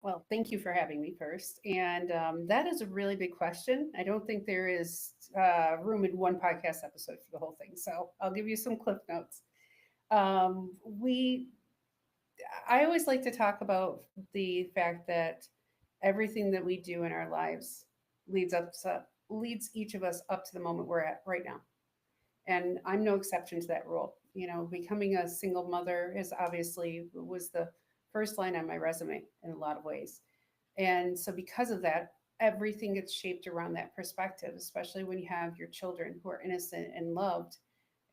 Well, thank you for having me first. And that is a really big question. I don't think there is room in one podcast episode for the whole thing. So I'll give you some cliff notes. We, I always like to talk about the fact that everything that we do in our lives leads each of us up to the moment we're at right now. And I'm no exception to that rule. You know, becoming a single mother is obviously was the first line on my resume in a lot of ways. And so, because of that, everything gets shaped around that perspective, especially when you have your children who are innocent and loved,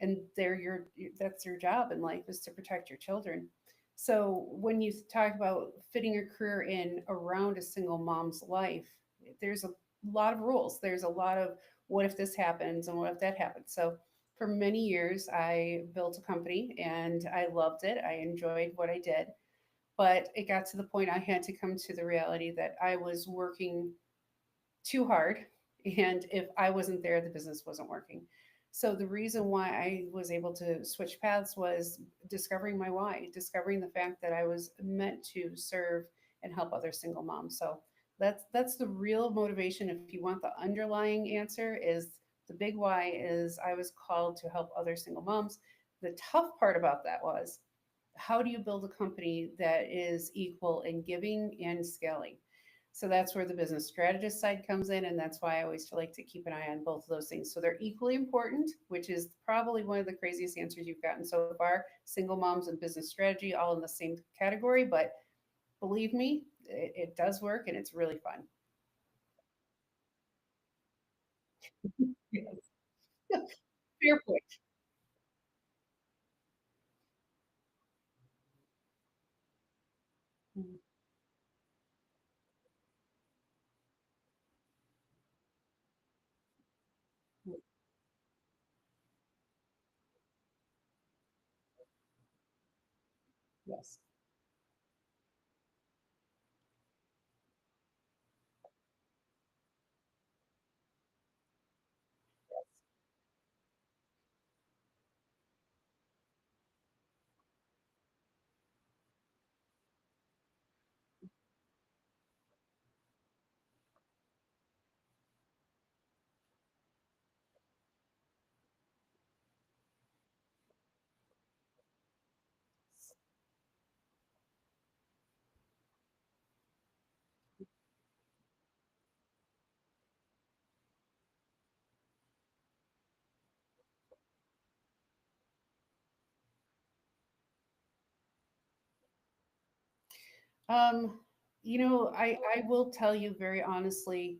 and they're that's your job in life is to protect your children. So, when you talk about fitting your career in around a single mom's life, there's a lot of rules. There's a lot of what if this happens and what if that happens. So, for many years, I built a company and I loved it. I enjoyed what I did, but it got to the point I had to come to the reality that I was working too hard. And if I wasn't there, the business wasn't working. So the reason why I was able to switch paths was discovering my why, discovering the fact that I was meant to serve and help other single moms. So that's the real motivation. If you want the underlying answer, is the big why is I was called to help other single moms. The tough part about that was how do you build a company that is equal in giving and scaling? So that's where the business strategist side comes in. And that's why I always like to keep an eye on both of those things. So they're equally important, which is probably one of the craziest answers you've gotten so far. Single moms and business strategy, all in the same category. But believe me, it does work and it's really fun. Yes. Fair point. Mhm. Yes. Um, I will tell you very honestly,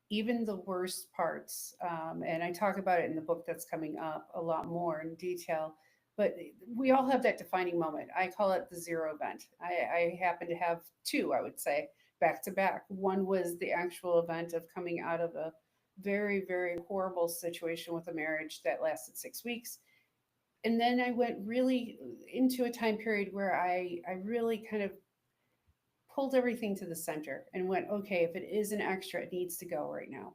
even the worst parts, and I talk about it in the book that's coming up a lot more in detail, but we all have that defining moment. I call it the zero event. I happen to have two, I would say, back to back. One was the actual event of coming out of a very, very horrible situation with a marriage that lasted 6 weeks. And then I went really into a time period where I really kind of pulled everything to the center and went, okay, if it is an extra, it needs to go right now.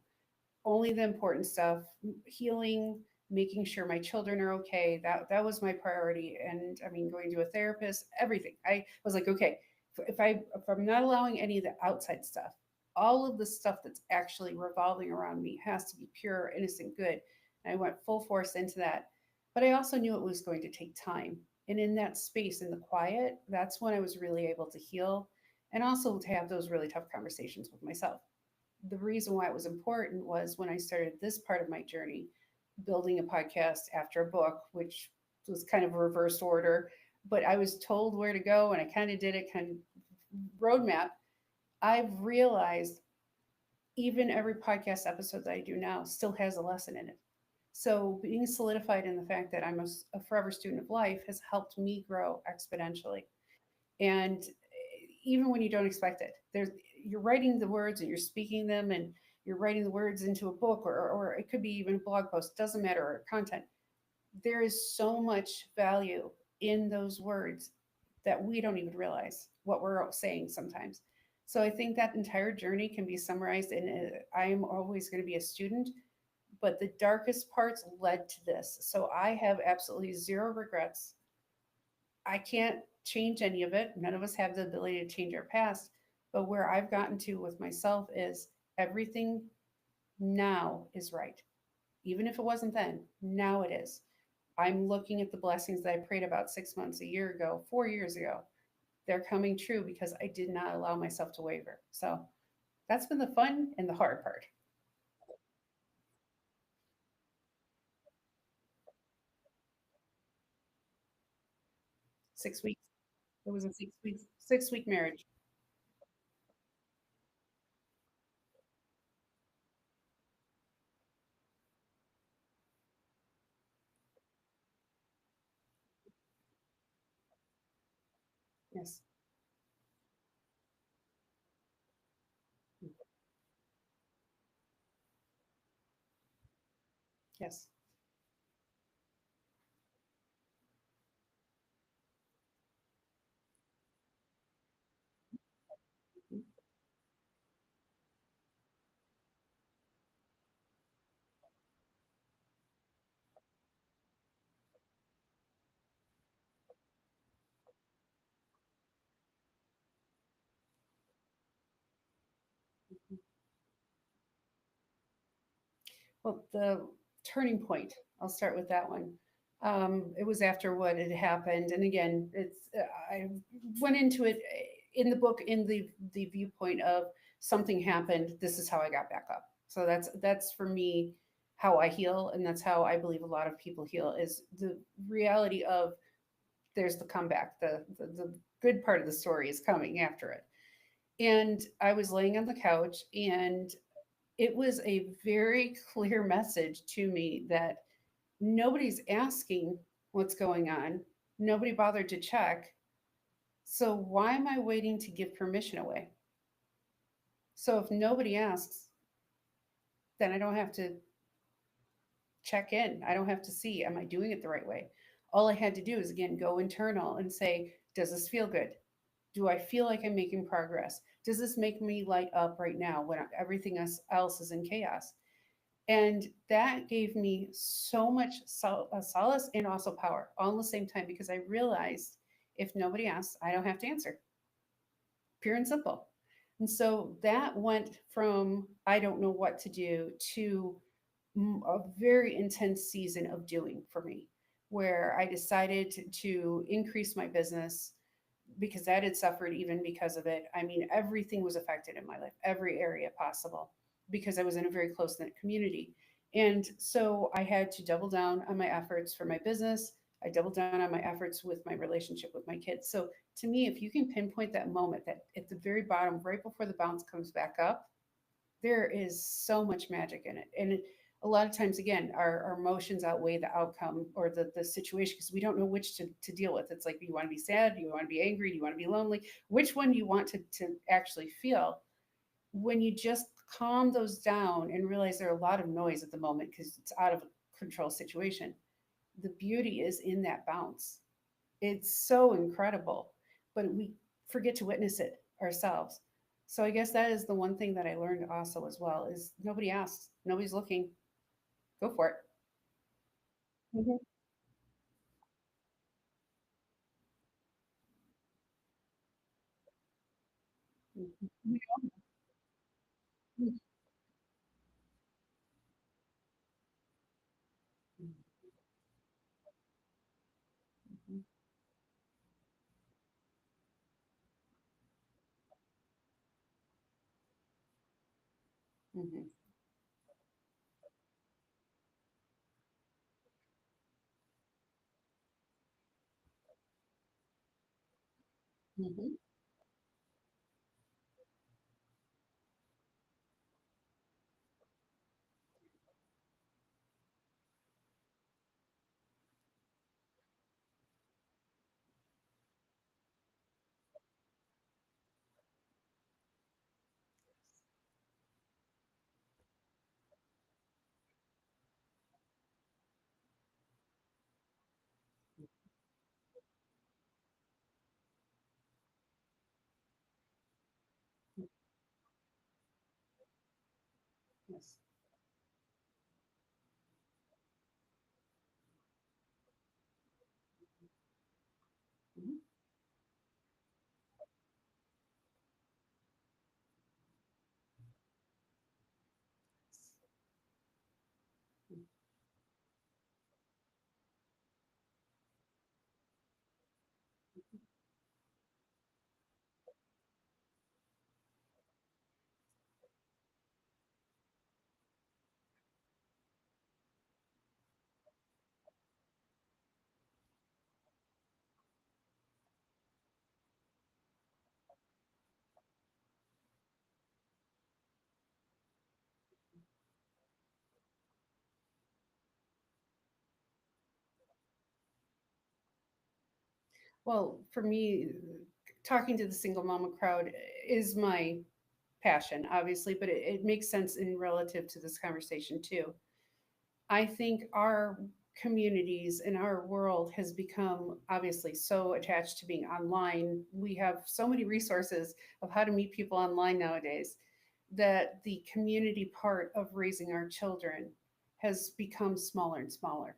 Only the important stuff, healing, making sure my children are okay. That was my priority. And I mean, going to a therapist, everything. I was like, okay, if I'm not allowing any of the outside stuff, all of the stuff that's actually revolving around me has to be pure, innocent, good. And I went full force into that. But I also knew it was going to take time. And in that space, in the quiet, that's when I was really able to heal and also to have those really tough conversations with myself. The reason why it was important was when I started this part of my journey, building a podcast after a book, which was kind of a reverse order, but I was told where to go and I kind of did it kind of roadmap. I've realized even every podcast episode that I do now still has a lesson in it. So being solidified in the fact that I'm a forever student of life has helped me grow exponentially. And even when you don't expect it, there's you're writing the words and you're speaking them and you're writing the words into a book or it could be even a blog post, doesn't matter, or content. There is so much value in those words that we don't even realize what we're saying sometimes. So I think that entire journey can be summarized in I am always going to be a student, but the darkest parts led to this. So I have absolutely zero regrets. I can't change any of it. None of us have the ability to change our past, But where I've gotten to with myself is everything now is right. Even if it wasn't then, now it is. I'm looking at the blessings that I prayed about 6 months, a year ago, 4 years ago. They're coming true because I did not allow myself to waver. So that's been the fun and the hard part. 6 weeks. It was a 6 weeks, 6 week marriage. Yes. Yes. Well, the turning point, I'll start with that one. It was after what had happened. And again, I went into it in the book in the viewpoint of something happened. This is how I got back up. So that's for me how I heal. And that's how I believe a lot of people heal is the reality of there's the comeback. The good part of the story is coming after it. And I was laying on the couch and it was a very clear message to me that nobody's asking what's going on. Nobody bothered to check. So why am I waiting to give permission away? So if nobody asks, then I don't have to check in. I don't have to see, am I doing it the right way? All I had to do is again go internal and say, does this feel good? Do I feel like I'm making progress? Does this make me light up right now when everything else is in chaos? And that gave me so much solace and also power all at the same time because I realized if nobody asks, I don't have to answer. Pure and simple. And so that went from I don't know what to do to a very intense season of doing for me, where I decided to increase my business because that had suffered even because of it. I mean, everything was affected in my life, every area possible, because I was in a very close knit community. And so I had to double down on my efforts for my business. I doubled down on my efforts with my relationship with my kids. So to me, if you can pinpoint that moment that at the very bottom, right before the bounce comes back up, there is so much magic in it. And a lot of times, again, our emotions outweigh the outcome or the situation because we don't know which to deal with. It's like, do you want to be sad? Do you want to be angry? Do you want to be lonely? Which one do you want to actually feel? When you just calm those down and realize there are a lot of noise at the moment because it's out of a control situation, the beauty is in that bounce. It's so incredible, but we forget to witness it ourselves. So I guess that is the one thing that I learned also as well is nobody asks, nobody's looking. Go for it. Mhm, mhm, mhm, mhm, mhm, mhm. Yes. Mhm. Well, for me, talking to the single mama crowd is my passion, obviously, but it makes sense in relative to this conversation too. I think our communities and our world has become obviously so attached to being online. We have so many resources of how to meet people online nowadays that the community part of raising our children has become smaller and smaller.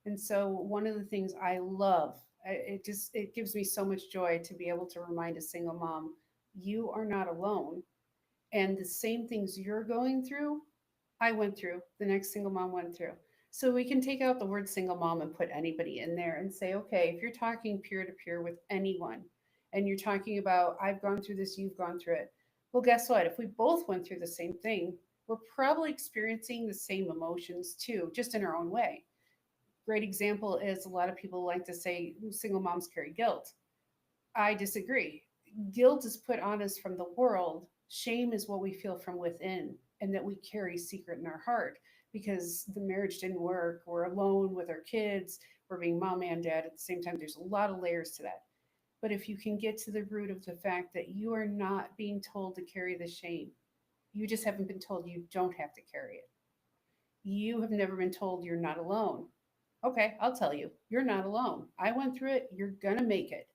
And so one of the things I love, it gives me so much joy to be able to remind a single mom, you are not alone, and the same things you're going through, I went through, the next single mom went through. So we can take out the word single mom and put anybody in there and say, okay, if you're talking peer to peer with anyone and you're talking about, I've gone through this, you've gone through it. Well, guess what? If we both went through the same thing, we're probably experiencing the same emotions too, just in our own way. Great example is a lot of people like to say single moms carry guilt. I disagree. Guilt is put on us from the world. Shame is what we feel from within and that we carry secret in our heart because the marriage didn't work. We're alone with our kids. We're being mom and dad at the same time. There's a lot of layers to that. But if you can get to the root of the fact that you are not being told to carry the shame, you just haven't been told you don't have to carry it. You have never been told you're not alone. Okay, I'll tell you, you're not alone. I went through it. You're going to make it.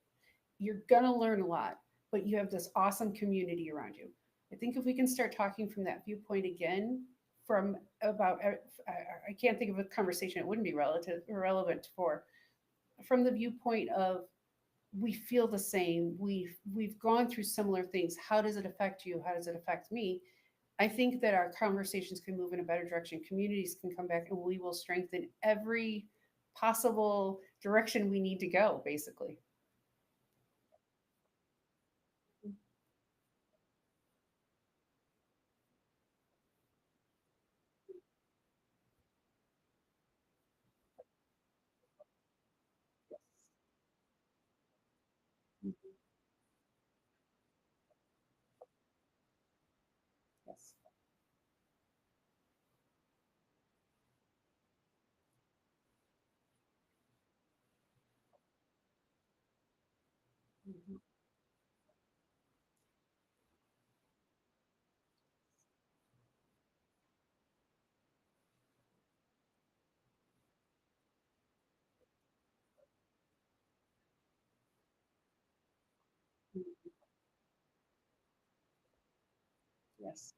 You're going to learn a lot, but you have this awesome community around you. I think if we can start talking from that viewpoint again, from about, I can't think of a conversation it wouldn't be relative relevant for, from the viewpoint of we feel the same, we've gone through similar things. How does it affect you? How does it affect me? I think that our conversations can move in a better direction. Communities can come back, and we will strengthen every possible direction we need to go. Basically. Yes. Yes. Mhm. Mhm. Yes.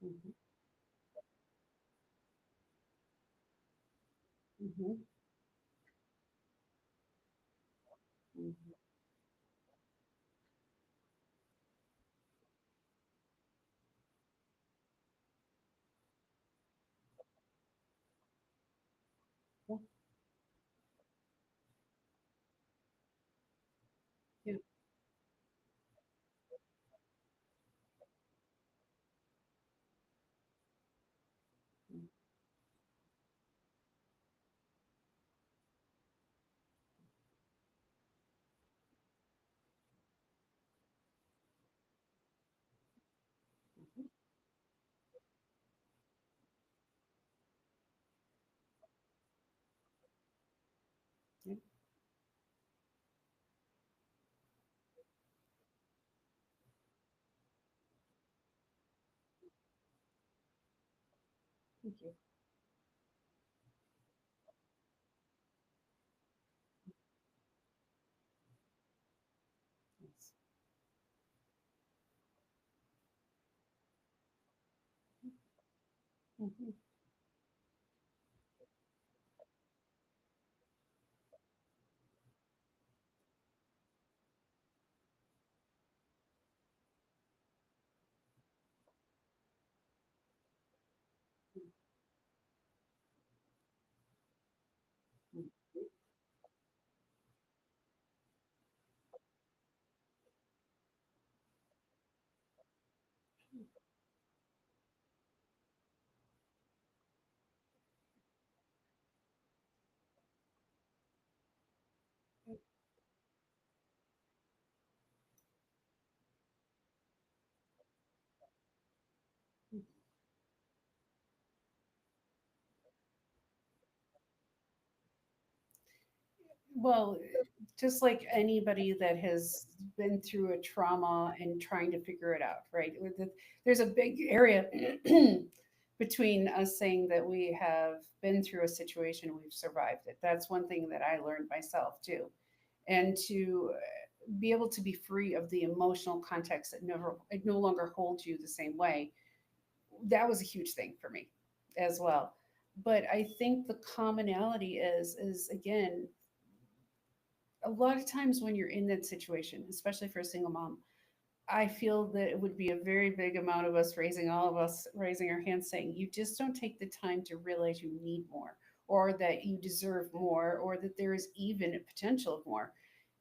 Mhm. Mhm. Mhm. Yeah. Yeah. Mhm. Mhm. Yeah. Thank you. Yes. Mhm. Mhm. Well, just like anybody that has been through a trauma and trying to figure it out, right? There's a big area between us saying that we have been through a situation, we've survived it. That's one thing that I learned myself too. And to be able to be free of the emotional context that never, it no longer holds you the same way, that was a huge thing for me as well. But I think the commonality is again, a lot of times when you're in that situation, especially for a single mom, I feel that it would be a very big amount of us raising, all of us raising our hands saying, you just don't take the time to realize you need more, or that you deserve more, or that there is even a potential of more.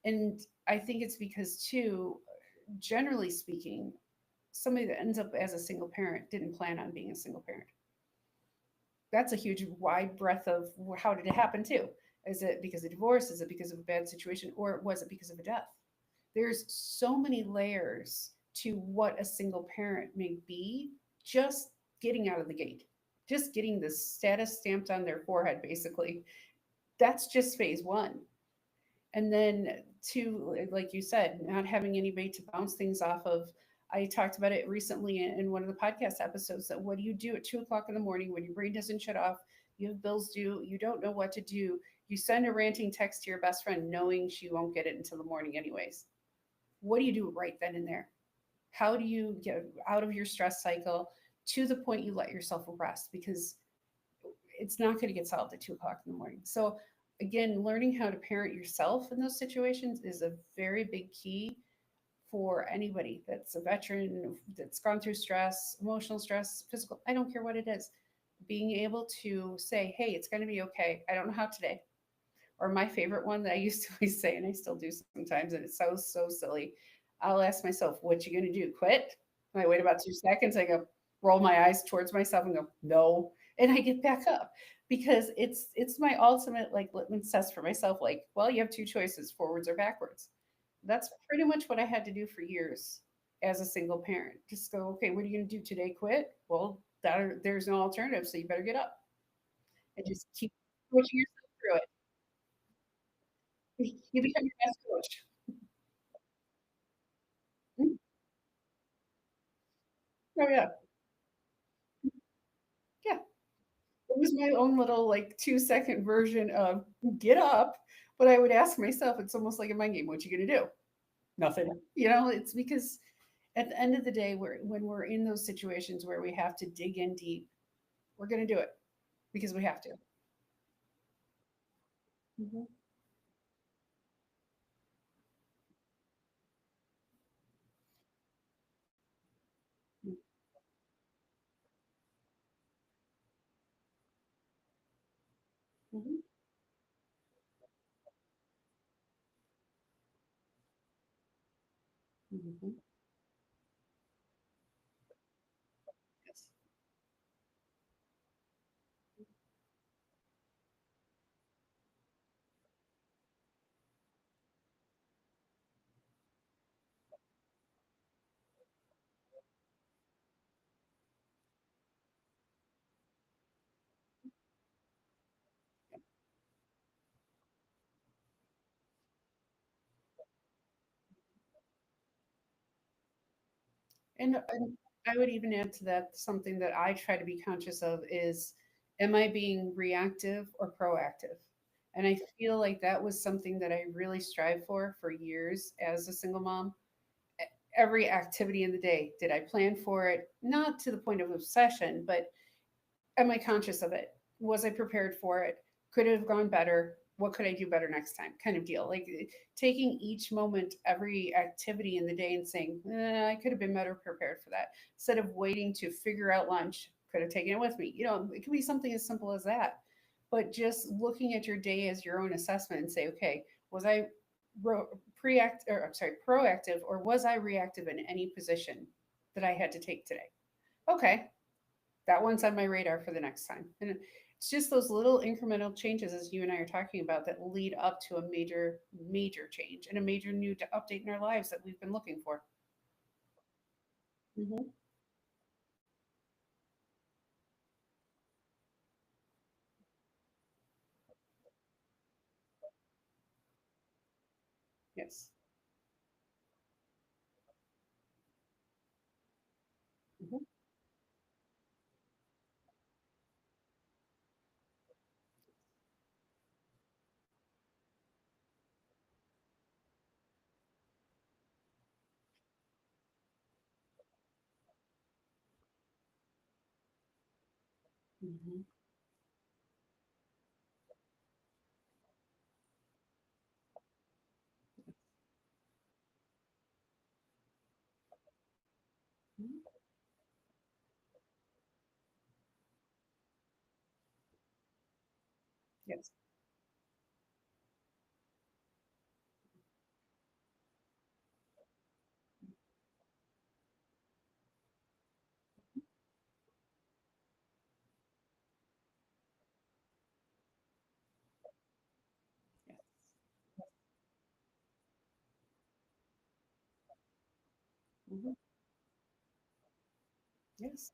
And I think it's because, too, generally speaking, somebody that ends up as a single parent didn't plan on being a single parent. That's a huge wide breadth of how did it happen, too. Is it because of divorce? Is it because of a bad situation? Or was it because of a death? There's so many layers to what a single parent may be, just getting out of the gate, just getting the status stamped on their forehead, basically. That's just phase one. And then, two, like you said, not having anybody to bounce things off of. I talked about it recently in one of the podcast episodes that what do you do at 2 o'clock in the morning when your brain doesn't shut off? You have bills due, you don't know what to do. You send a ranting text to your best friend knowing she won't get it until the morning, anyways. What do you do right then and there? How do you get out of your stress cycle to the point you let yourself rest? Because it's not going to get solved at 2 o'clock in the morning. So, again, learning how to parent yourself in those situations is a very big key for anybody that's a veteran, that's gone through stress, emotional stress, physical, I don't care what it is. Being able to say, hey, it's going to be okay. I don't know how today. Or my favorite one that I used to always say, and I still do sometimes, and it's so silly. I'll ask myself, "What you gonna do? Quit?" And I wait about 2 seconds. I go, roll my eyes towards myself, and go, "No," and I get back up because it's my ultimate like litmus test for myself. Like, well, you have two choices: forwards or backwards. That's pretty much what I had to do for years as a single parent. Just go, okay, what are you gonna do today? Quit? Well, there's no alternative, so you better get up and just keep pushing yourself through it. You become your best coach. Mm, oh, yeah. Yeah. It was my own little, like, 2-second version of "get up," but I would ask myself, it's almost like a mind game, "What you gonna do?" "Nothing." You know, it's because at the end of the day, when we're in those situations where we have to dig in deep, we're gonna do it because we have to. Mhm, mm, mhm, mhm. Yes. And I would even add to that something that I try to be conscious of is, am I being reactive or proactive? And I feel like that was something that I really strive for years as a single mom. Every activity in the day, did I plan for it? Not to the point of obsession, but am I conscious of it? Was I prepared for it? Could it have gone better? What could I do better next time? Kind of deal. Like taking each moment, every activity in the day and saying, I could have been better prepared for that. Instead of waiting to figure out lunch, could have taken it with me. You know, it could be something as simple as that. But just looking at your day as your own assessment and say, okay, was I proactive, or was I reactive in any position that I had to take today? Okay, that one's on my radar for the next time. And it's just those little incremental changes, as you and I are talking about, that lead up to a major change and a major new update in our lives that we've been looking for. Hmm. Yes. Mhm. Mhm. Mhm. Yes. Yes. Mhm. Yes.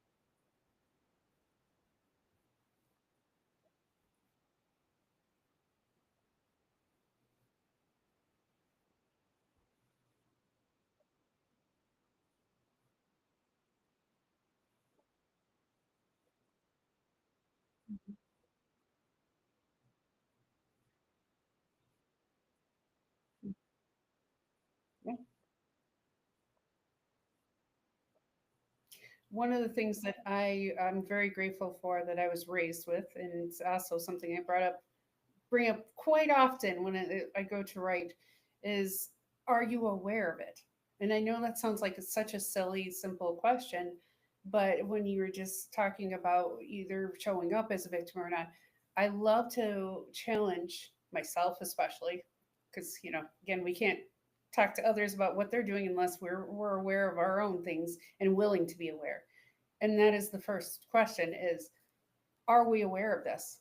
Mhm. Yeah. One of the things that I'm very grateful for that I was raised with, and it's also something I bring up quite often when I go to write, is are you aware of it? And I know that sounds like it's such a silly, simple question, but when you were just talking about either showing up as a victim or not, I love to challenge myself, especially because, again, we can't talk to others about what they're doing unless we're aware of our own things and willing to be aware. And that is the first question is, are we aware of this?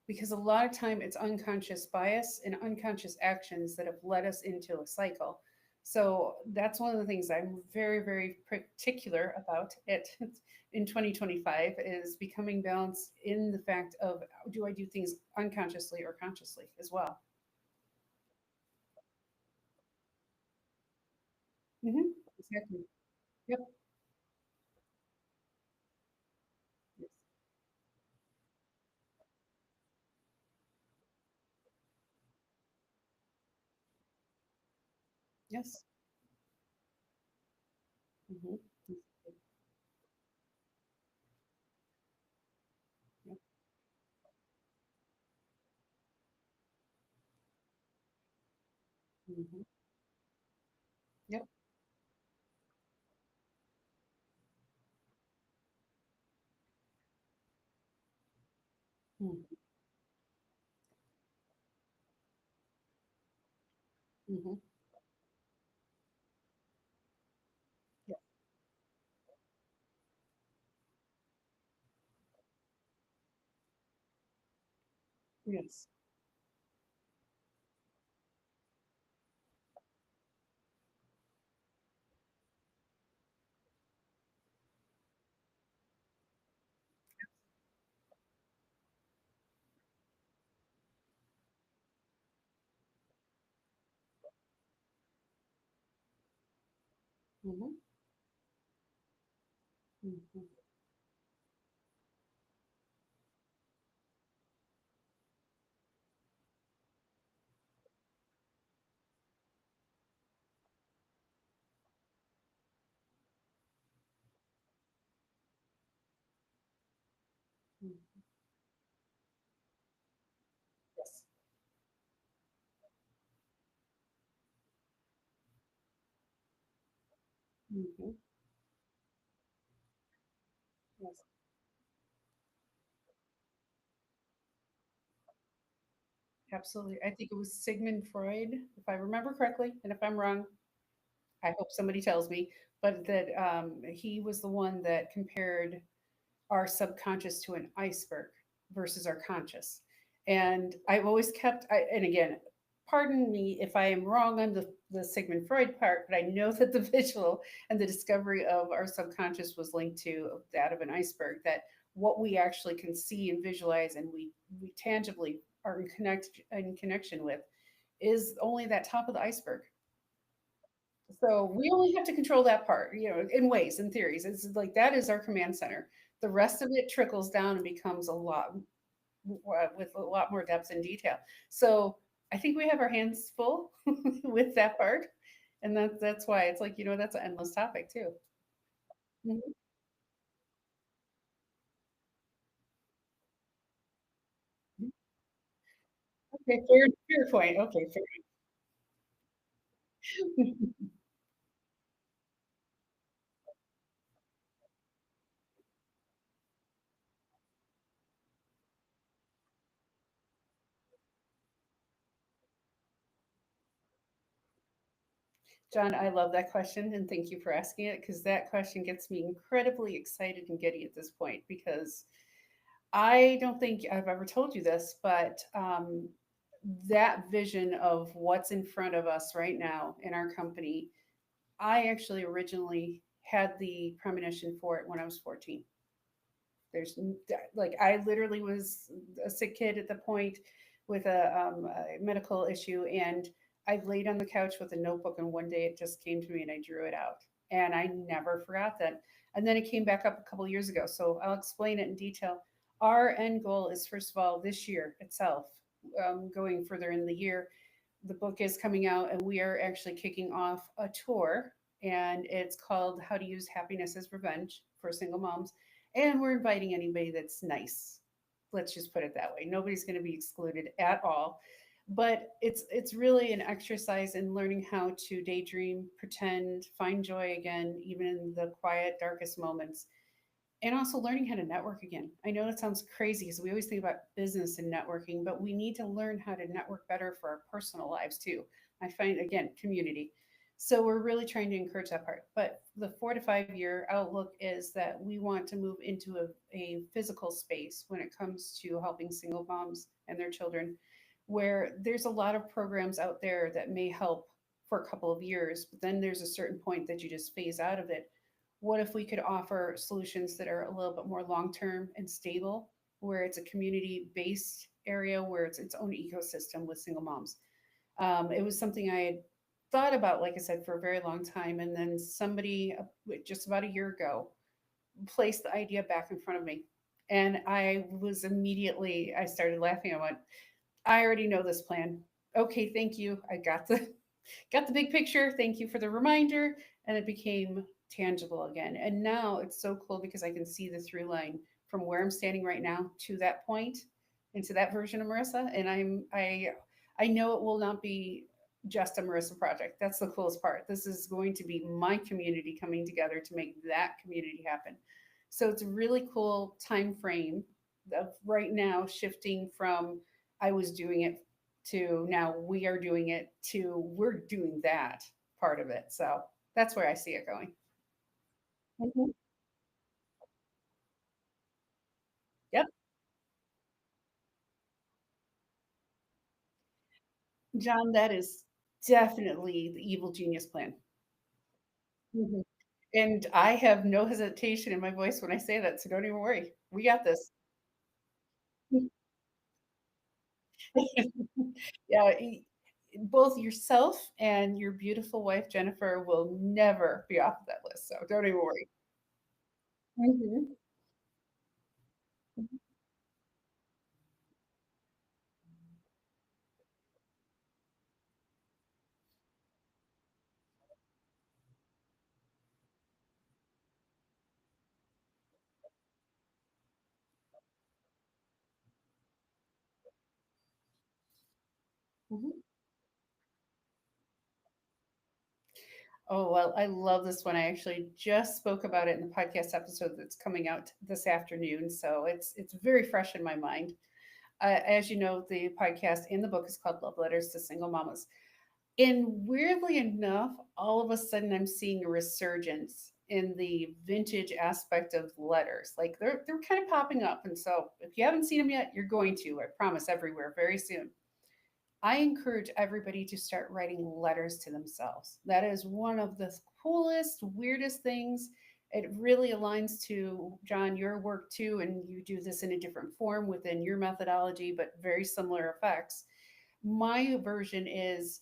Because a lot of time it's unconscious bias and unconscious actions that have led us into a cycle. So that's one of the things I'm very, very particular about it in 2025 is becoming balanced in the fact of do I do things unconsciously or consciously as well. Hmm. Exactly. Yep. Yes. Yes. Hmm. Yep. Hmm. Yep. Hmm. Hmm. Yep. Yes. Hmm. Hmm. Yes. Hmm. Yes. Absolutely. I think it was Sigmund Freud, if I remember correctly, and if I'm wrong, I hope somebody tells me, but that he was the one that compared our subconscious to an iceberg versus our conscious. And I've always and again, pardon me if I am wrong on the Sigmund Freud part, but I know that the visual and the discovery of our subconscious was linked to that of an iceberg, that what we actually can see and visualize and we tangibly are in connection with is only that top of the iceberg. So we only have to control that part, in ways and theories. It's like that is our command center. The rest of it trickles down and becomes a lot with a lot more depth and detail. So I think we have our hands full with that part, and that's why it's like that's an endless topic too. Mhm. Okay, fair point. Okay, fair. John, I love that question, and thank you for asking it because that question gets me incredibly excited and giddy at this point because I don't think I've ever told you this, but that vision of what's in front of us right now in our company, I actually originally had the premonition for it when I was 14. There's like I literally was a sick kid at the point with a medical issue, and I laid on the couch with a notebook, and one day it just came to me, and I drew it out, and I never forgot that. And then it came back up a couple years ago, so I'll explain it in detail. Our end goal is first of all this year itself, going further in the year. The book is coming out, and we are actually kicking off a tour, and it's called How to Use Happiness as Revenge for Single Moms, and we're inviting anybody that's nice. Let's just put it that way. Nobody's going to be excluded at all. But it's really an exercise in learning how to daydream, pretend, find joy again, even in the quiet, darkest moments, and also learning how to network again. I know it sounds crazy because we always think about business and networking, but we need to learn how to network better for our personal lives too. I find, again, community. So we're really trying to encourage that part. But the 4 to 5 year outlook is that we want to move into a physical space when it comes to helping single moms and their children, where there's a lot of programs out there that may help for a couple of years, but then there's a certain point that you just phase out of it. What if we could offer solutions that are a little bit more long term and stable, where it's a community based area where it's its own ecosystem with single moms? It was something I had thought about, like I said, for a very long time. And then somebody just about a year ago placed the idea back in front of me. And I started laughing. I went, I already know this plan. Okay, thank you. I got the big picture. Thank you for the reminder. And it became tangible again. And now it's so cool because I can see the through line from where I'm standing right now to that point into that version of Marissa. And I know it will not be just a Marissa project. That's the coolest part. This is going to be my community coming together to make that community happen. So it's a really cool time frame of right now shifting from I was doing it to now we are doing it to we're doing that part of it. So that's where I see it going. Mhm. Yep. John, that is definitely the evil genius plan. Mhm. And I have no hesitation in my voice when I say that, so don't even worry. We got this. Yeah, both yourself and your beautiful wife Jennifer will never be off of that list, so don't even worry. Mhm. Mhm. Oh, well, I love this one. I actually just spoke about it in the podcast episode that's coming out this afternoon, so it's very fresh in my mind. As you know, the podcast and the book is called Love Letters to Single Mamas. And weirdly enough, all of a sudden I'm seeing a resurgence in the vintage aspect of letters. Like they're kind of popping up. And so if you haven't seen them yet, you're going to, I promise, everywhere very soon. I encourage everybody to start writing letters to themselves. That is one of the coolest, weirdest things. It really aligns to John, your work too, and you do this in a different form within your methodology, but very similar effects. My version is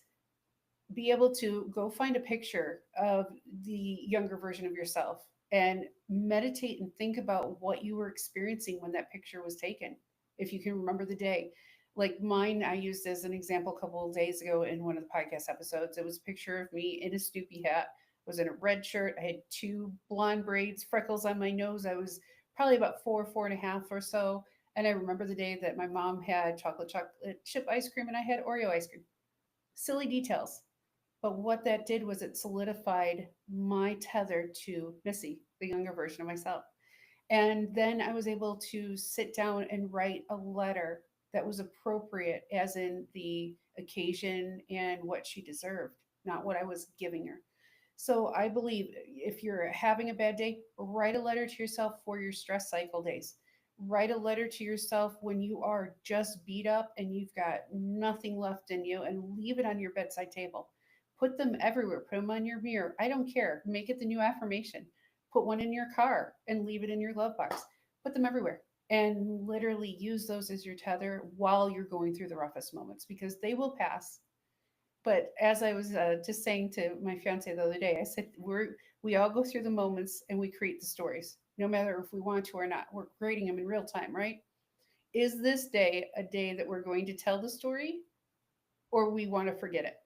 be able to go find a picture of the younger version of yourself and meditate and think about what you were experiencing when that picture was taken. If you can remember the day, like mine, I used as an example a couple of days ago in one of the podcast episodes. It was a picture of me in a Snoopy hat. I was in a red shirt. I had two blonde braids, freckles on my nose. I was probably about 4.5 or so. And I remember the day that my mom had chocolate chip ice cream and I had Oreo ice cream. Silly details, but what that did was it solidified my tether to Missy, the younger version of myself. And then I was able to sit down and write a letter that was appropriate, as in the occasion and what she deserved, not what I was giving her. So I believe if you're having a bad day, write a letter to yourself for your stress cycle days. Write a letter to yourself when you are just beat up and you've got nothing left in you, and leave it on your bedside table. Put them everywhere. Put them on your mirror. I don't care. Make it the new affirmation. Put one in your car and leave it in your glove box. Put them everywhere and literally use those as your tether while you're going through the roughest moments, because they will pass. But as I was just saying to my fiance the other day, I said we all go through the moments and we create the stories, no matter if we want to or not. We're creating them in real time, right? Is this day a day that we're going to tell the story, or we want to forget it?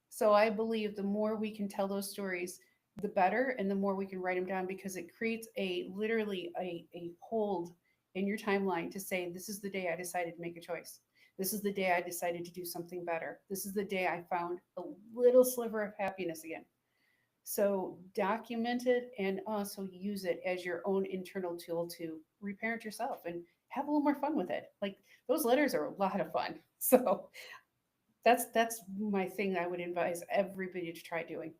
So I believe the more we can tell those stories, the better, and the more we can write them down, because it creates a literally a hold in your timeline to say, this is the day I decided to make a choice. This is the day I decided to do something better. This is the day I found a little sliver of happiness again. So document it and also use it as your own internal tool to reparent yourself and have a little more fun with it. Like those letters are a lot of fun. So that's my thing I would advise everybody to try doing.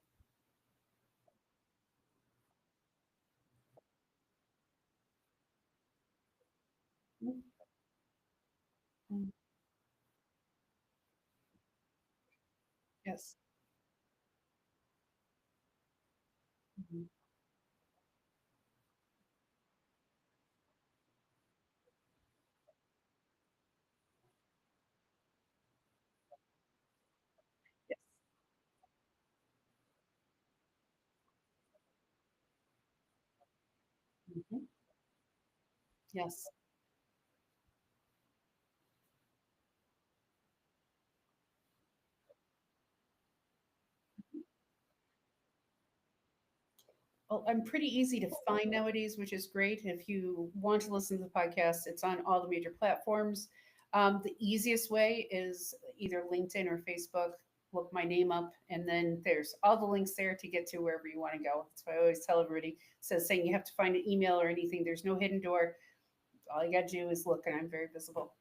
Mhm. Yes. Mhm. Yes. Mhm. Yes. Well, I'm pretty easy to find nowadays, which is great. If you want to listen to the podcast, it's on all the major platforms. The easiest way is either LinkedIn or Facebook. Look my name up, and then there's all the links there to get to wherever you want to go. That's why I always tell everybody. Says saying you have to find an email or anything. There's no hidden door. All you got to do is look, and I'm very visible.